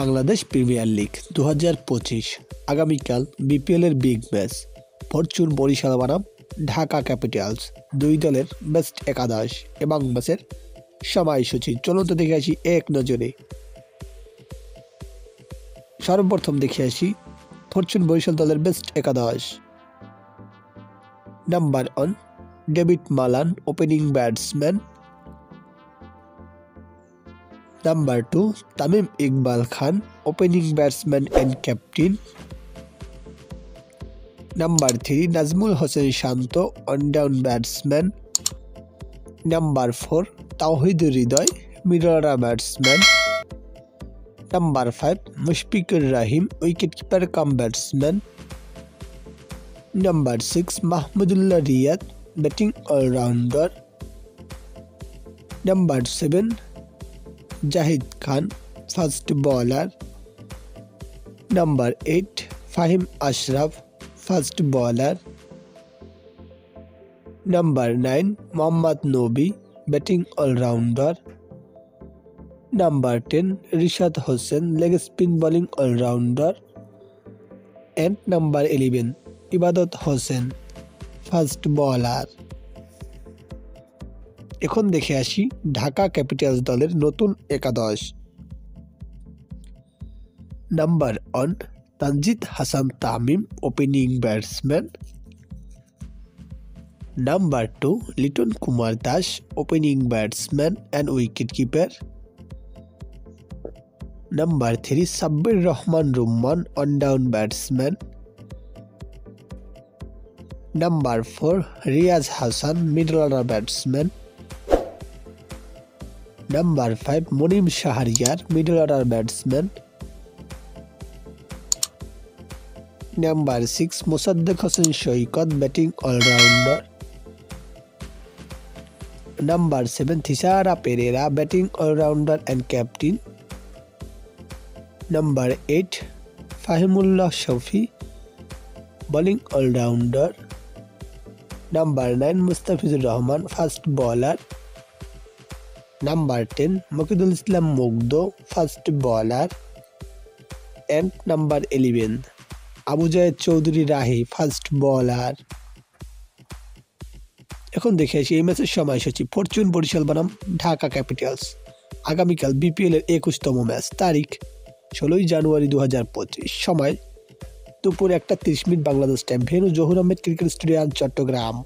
Bangladesh premier league 2025 আগামীকাল বিপিএলের big match Fortune Barishal বনাম ঢাকা ক্যাপিটালস দুই দলের বেস্ট একাদশ এবং ম্যাচের সময়সূচি চলুন তো দেখে আসি এক নজরে। সর্বপ্রথম দেখে আসি ফরচুন বরিশাল দলের বেস্ট একাদশ। Number 1 David Malan opening batsman. Number 2 Tamim Iqbal Khan opening batsman and captain. Number 3 Najmul Hossain Shanto one down batsman. Number 4 Towhid Hridoy middle order batsman. Number 5 Mushfiqur Rahim wicket keeper cum batsman. Number 6 Mahmudullah Riyad batting allrounder. Number 7 Zahid Khan fast bowler. Number 8 Fahim Ashraf fast bowler. Number 9 Mohammad Nabi batting allrounder. Number 10 Rishad Hossain leg spin bowling allrounder. And number 11 Ebadot Hossain fast bowler. এখন দেখে আসি Dhaka Capitals দলের নতুন একাদশ। Number 1 Tanzid Hasan Tamim opening batsman. Number 2 Liton Kumar Das opening batsman and wicket keeper. Number 3 Sabbir Rahman Rumman one down batsman. Number 4 Riaz Hasan middle order batsman. Number 5 Monim Shahriar middle order batsman. Number 6 Mosaddek Hossain Saikat batting allrounder. Number 7 Thisara Perera batting allrounder and captain. Number 8 Fahimullah Shafi bowling allrounder. Number 9 Mustafizur Rahman fast bowler. Number 10 Mokidul Islam Mugdho fast bowler. And number 11 Abu Jayed Chowdhury Rahi fast bowler. এখন দেখে আসি এই ম্যাচের সময়সূচি। Fortune Barishal বনাম Dhaka Capitals আগামীকাল BPL এর 21তম match, তারিখ 16 জানুয়ারি 2025, সময় দুপুর 1:30 Bangladesh time, venue Zahur Ahmed cricket stadium Chittagong.